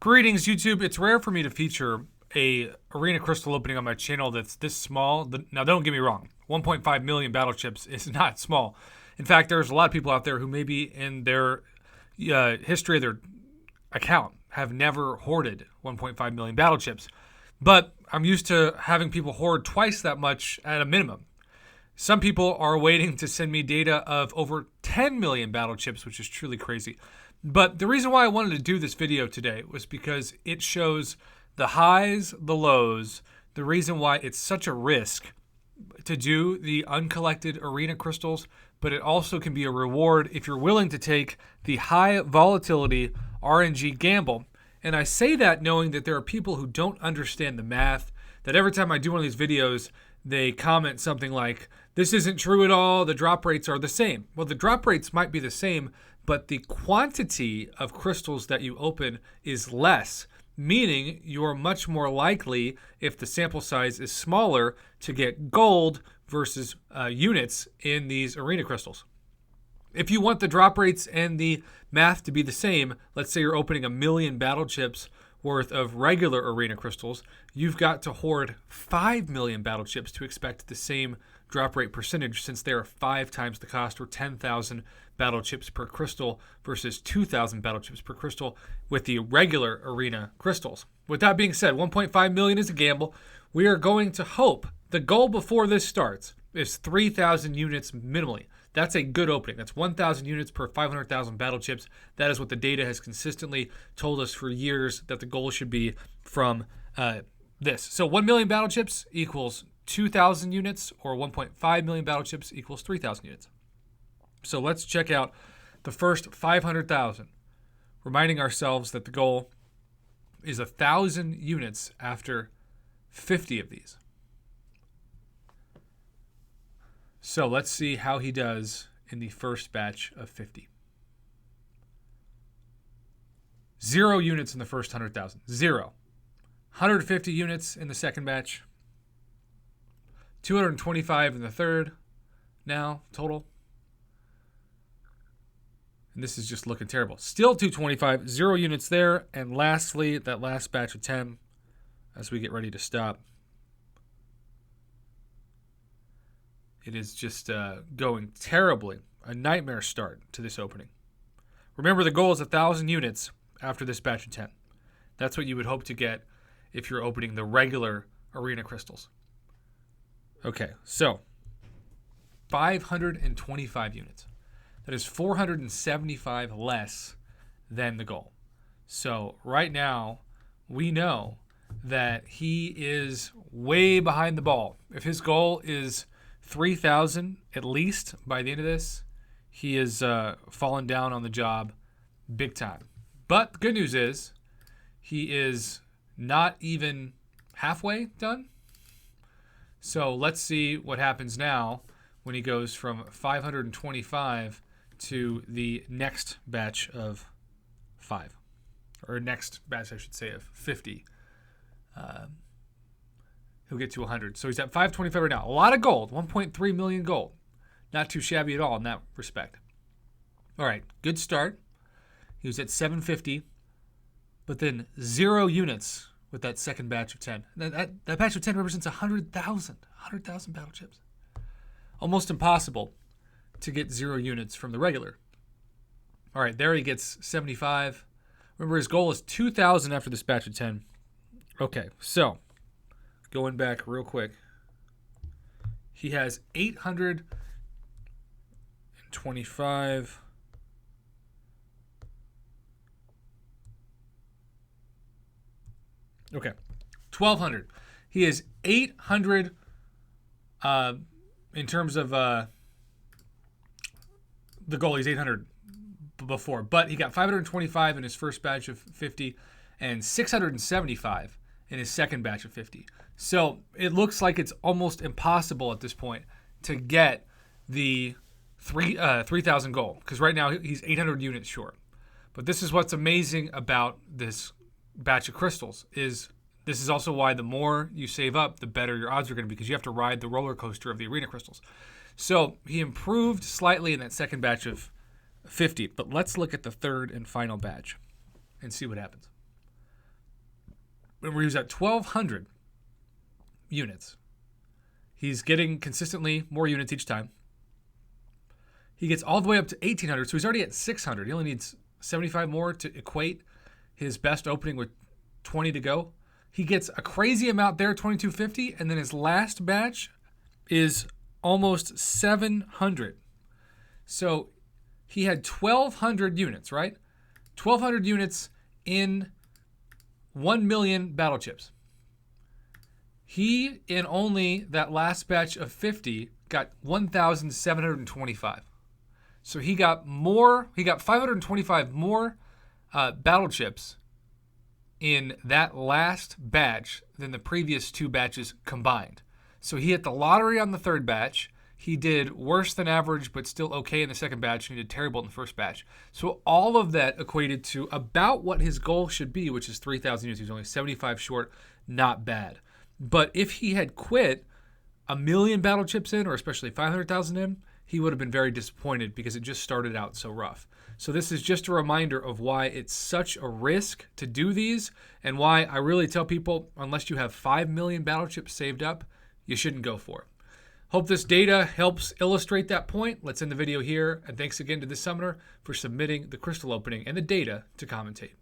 Greetings, YouTube. It's rare for me to feature a arena crystal opening on my channel that's this small. Now, don't get me wrong. 1.5 million battle chips is not small. In fact, there's a lot of people out there who maybe in their history of their account have never hoarded 1.5 million battle chips. But I'm used to having people hoard twice that much at a minimum. Some people are waiting to send me data of over 10 million battle chips, which is truly crazy. But the reason why I wanted to do this video today was because it shows the highs, the lows, the reason why it's such a risk to do the uncollected arena crystals, but it also can be a reward if you're willing to take the high volatility RNG gamble. And I say that knowing that there are people who don't understand the math, that every time I do one of these videos, they comment something like, this isn't true at all, the drop rates are the same. Well, the drop rates might be the same, but the quantity of crystals that you open is less, meaning you're much more likely, if the sample size is smaller, to get gold versus units in these arena crystals. If you want the drop rates and the math to be the same, let's say you're opening 1 million battle chips worth of regular arena crystals, you've got to hoard 5 million battle chips to expect the same drop rate percentage, since they are 5 times the cost, or 10,000 battle chips per crystal versus 2,000 battle chips per crystal with the regular arena crystals. With that being said, 1.5 million is a gamble. We are going to hope the goal before this starts is 3,000 units minimally. That's a good opening. That's 1,000 units per 500,000 battle chips. That is what the data has consistently told us for years that the goal should be from this. So 1 million battle chips equals 2,000 units, or 1.5 million battle chips equals 3,000 units. So let's check out the first 500,000, reminding ourselves that the goal is 1,000 units after 50 of these. So let's see how he does in the first batch of 50. 0 units in the first 100,000. 0. 150 units in the second batch. 225 in the third now total. And this is just looking terrible. Still 225, 0 units there. And lastly, that last batch of 10 as we get ready to stop. It is just going terribly. A nightmare start to this opening. Remember, the goal is 1,000 units after this batch of 10. That's what you would hope to get if you're opening the regular arena crystals. Okay, so 525 units. That is 475 less than the goal. So right now, we know that he is way behind the ball. If his goal is 3,000 at least by the end of this, he is fallen down on the job big time. But the good news is he is not even halfway done. So let's see what happens now when he goes from 525 to the next batch of 5. Or next batch, I should say, of 50. He'll get to 100. So he's at 525 right now. A lot of gold. 1.3 million gold. Not too shabby at all in that respect. All right, good start. He was at 750, but then 0 units with that second batch of 10. That batch of 10 represents 100,000 battle chips. Almost impossible to get 0 units from the regular. All right, there he gets 75. Remember, his goal is 2,000 after this batch of 10. Okay, so going back real quick, he has 825. Okay, 1,200. He is 800 in terms of the goal. He's 800 before, but he got 525 in his first batch of 50 and 675 in his second batch of 50. So it looks like it's almost impossible at this point to get the 3,000 goal, because right now he's 800 units short. But this is what's amazing about this batch of crystals, is this is also why the more you save up, the better your odds are going to be, because you have to ride the roller coaster of the arena crystals. So he improved slightly in that second batch of 50, but let's look at the third and final batch and see what happens. where he was at 1,200 units. He's getting consistently more units each time. He gets all the way up to 1,800, so he's already at 600. He only needs 75 more to equate his best opening with 20 to go. He gets a crazy amount there, 2,250, and then his last batch is almost 700. So he had 1,200 units, right? 1,200 units in 1 million battle chips. He, in only that last batch of 50, got 1,725. So he got 525 more battle chips in that last batch than the previous 2 batches combined. So he hit the lottery on the 3rd batch. He did worse than average, but still okay in the 2nd batch, and he did terrible in the 1st batch. So all of that equated to about what his goal should be, which is 3,000 units. He was only 75 short. Not bad. But if he had quit 1 million battle chips in, or especially 500,000 in, he would have been very disappointed because it just started out so rough. So this is just a reminder of why it's such a risk to do these, and why I really tell people, unless you have 5 million battle chips saved up, you shouldn't go for it. Hope this data helps illustrate that point. Let's end the video here, and thanks again to this summoner for submitting the crystal opening and the data to commentate.